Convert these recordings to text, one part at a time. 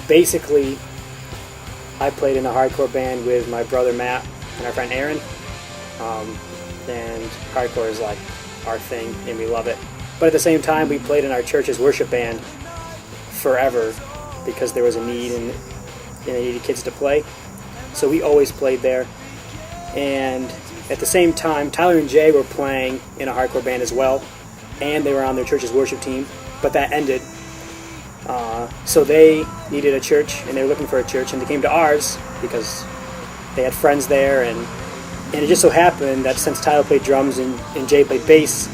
Basically, I played in a hardcore band with my brother Matt and our friend Aaron, and hardcore is like our thing, and we love it. But at the same time, we played in our church's worship band forever because there was a need and they needed kids to play. So we always played there. And at the same time, Tyler and Jay were playing in a hardcore band as well, and they were on their church's worship team, but that ended. So they needed a church, and they were looking for a church, and they came to ours because they had friends there, and it just so happened that since Tyler played drums and Jay played bass,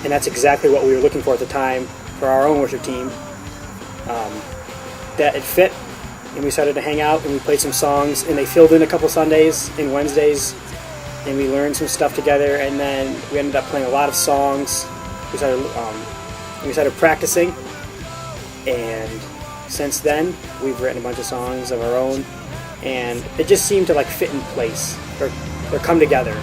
and that's exactly what we were looking for at the time for our own worship team, that it fit, and we started to hang out, and we played some songs, and they filled in a couple Sundays and Wednesdays, and we learned some stuff together, and then we ended up playing a lot of songs. We started practicing, and since then we've written a bunch of songs of our own, and it just seemed to like fit in place or come together.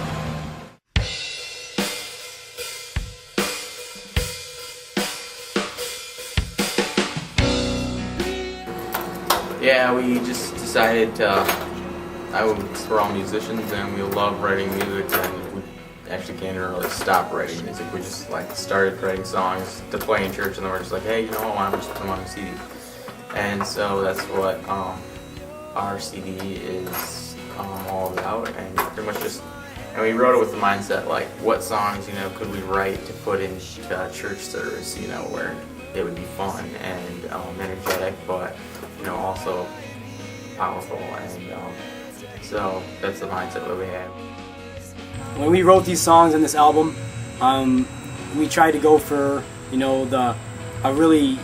Yeah, we just decided we're all musicians and we love writing music, and we actually can't really stop writing music. We just like started writing songs to play in church, and then we're just like, hey, you know what, why don't we just put them on a CD? And so that's what our CD is all about, and pretty much just, and we wrote it with the mindset like, what songs, you know, could we write to put into church service, you know, where it would be fun and energetic, but you know, also powerful, and so that's the mindset that we had. When we wrote these songs in this album, we tried to go for, you know, a really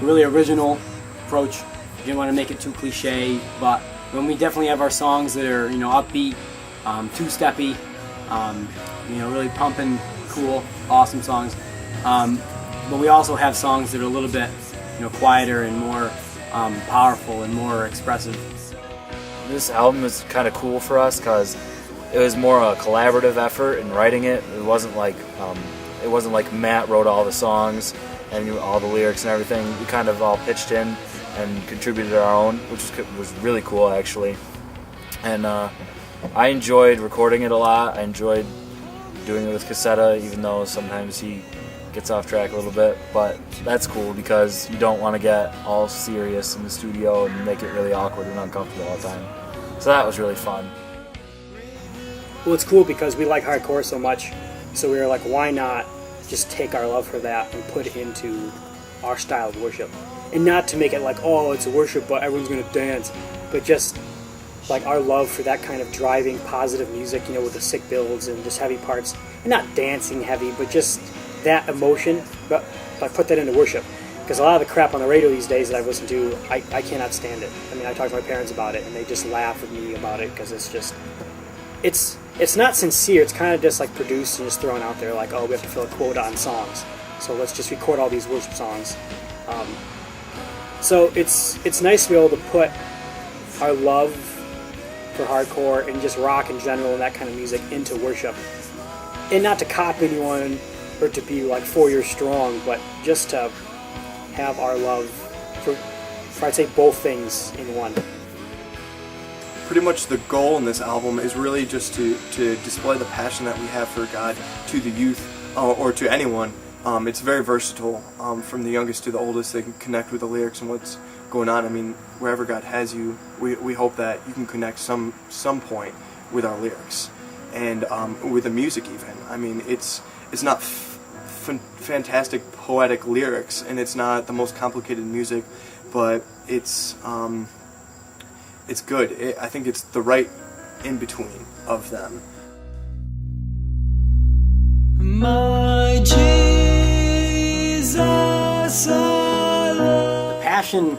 original approach. We didn't want to make it too cliche, but when we definitely have our songs that are, you know, upbeat, two-steppy, you know, really pumping, cool, awesome songs. But we also have songs that are a little bit, you know, quieter and more powerful and more expressive. This album is kind of cool for us because it was more a collaborative effort in writing it. It wasn't like Matt wrote all the songs and all the lyrics and everything. We kind of all pitched in and contributed our own, which was really cool actually. And I enjoyed recording it a lot. I enjoyed doing it with Cassetta, even though sometimes he gets off track a little bit, but that's cool because you don't want to get all serious in the studio and make it really awkward and uncomfortable all the time. So that was really fun. Well, it's cool because we like hardcore so much, so we were like, why not just take our love for that and put it into our style of worship? And not to make it like, oh, it's a worship, but everyone's going to dance, but just like our love for that kind of driving, positive music, you know, with the sick builds and just heavy parts. And not dancing heavy, but just that emotion, but I put that into worship. Because a lot of the crap on the radio these days that I listen to, I cannot stand it. I mean, I talk to my parents about it, and they just laugh at me about it, because it's just, it's not sincere. It's kind of just like produced and just thrown out there, like, oh, we have to fill a quota on songs, so let's just record all these worship songs. So it's nice to be able to put our love for hardcore and just rock in general and that kind of music into worship, and not to copy anyone or to be like 4 years strong, but just to have our love for I'd say both things in one. Pretty much the goal in this album is really just to display the passion that we have for God to the youth or to anyone. It's very versatile, from the youngest to the oldest. They can connect with the lyrics and what's going on. I mean, wherever God has you, we hope that you can connect some point with our lyrics and with the music even. I mean, it's not fantastic poetic lyrics, and it's not the most complicated music, but it's good. I think it's the right in between of them. My Jesus, the passion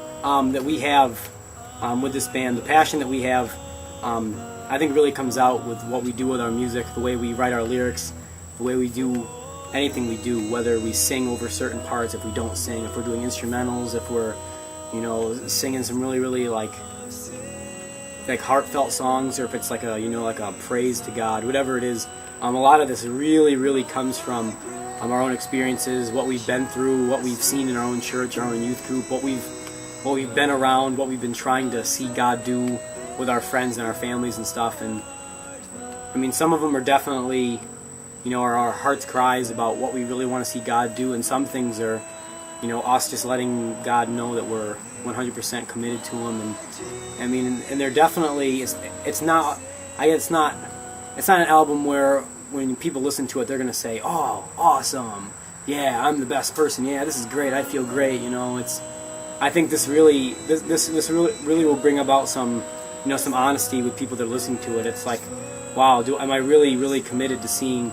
that we have with this band, the passion that we have, I think really comes out with what we do with our music, the way we write our lyrics, the way we do anything we do, whether we sing over certain parts, if we don't sing, if we're doing instrumentals, if we're, you know, singing some really like heartfelt songs, or if it's like a, you know, like a praise to God, whatever it is. A lot of this really comes from our own experiences, what we've been through, what we've seen in our own church, our own youth group, what we've what we've been around, what we've been trying to see God do with our friends and our families and stuff. And I mean, some of them are definitely, are our heart's cries about what we really want to see God do, and some things are, us just letting God know that we're 100% committed to Him. And I mean, and they're definitely, it's not an album where when people listen to it, they're gonna say, "Oh, awesome! Yeah, I'm the best person. Yeah, this is great. I feel great." I think this really will bring about some honesty with people that are listening to it. It's like, wow, am I really committed to seeing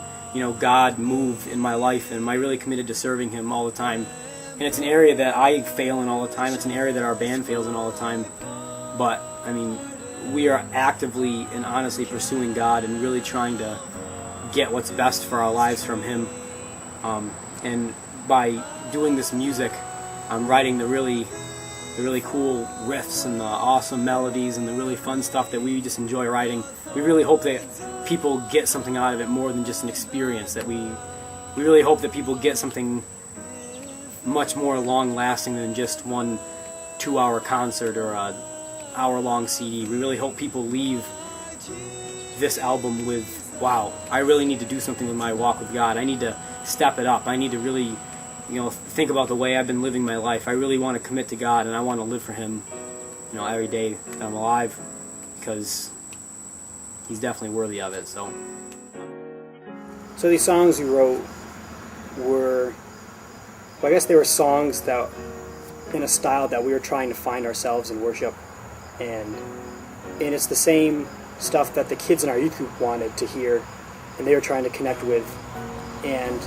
God move in my life, and am I really committed to serving Him all the time? And it's an area that I fail in all the time. It's an area that our band fails in all the time. But I mean, we are actively and honestly pursuing God and really trying to get what's best for our lives from Him. And by doing this music, I'm writing the really cool riffs and the awesome melodies and the really fun stuff that we just enjoy writing. We really hope that people get something out of it more than just an experience. That we really hope that people get something much more long-lasting than just one 2-hour concert or a hour-long CD. We really hope people leave this album with, wow, I really need to do something with my walk with God. I need to step it up. I need to really, think about the way I've been living my life. I really want to commit to God, and I want to live for Him, every day that I'm alive, because He's definitely worthy of it. So these songs you wrote were, I guess they were songs that in a style that we were trying to find ourselves in worship, and it's the same stuff that the kids in our youth group wanted to hear, and they were trying to connect with, and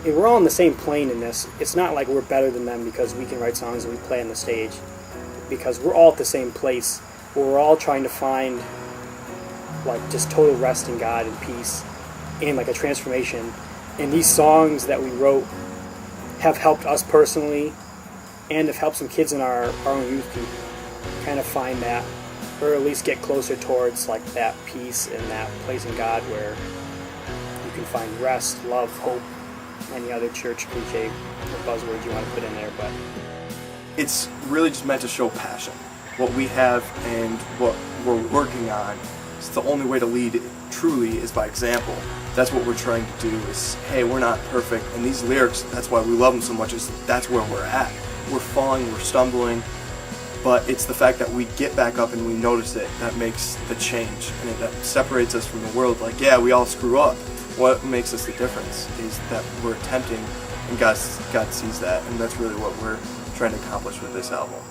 we're all on the same plane in this. It's not like we're better than them because we can write songs and we play on the stage, because we're all at the same place where we're all trying to find just total rest in God and peace and a transformation. And these songs that we wrote have helped us personally, and have helped some kids in our own youth group kind of find that, or at least get closer towards that peace and that place in God where you can find rest, love, hope, any other church cliche or buzzwords you want to put in there. But it's really just meant to show passion. What we have and what we're working on, it's the only way to lead truly is by example. That's what we're trying to do is, hey, we're not perfect, and these lyrics, that's why we love them so much, is that's where we're at. We're falling, we're stumbling, but it's the fact that we get back up and we notice it that makes the change, and that separates us from the world. Yeah, we all screw up. What makes us the difference is that we're attempting, and God sees that, and that's really what we're trying to accomplish with this album.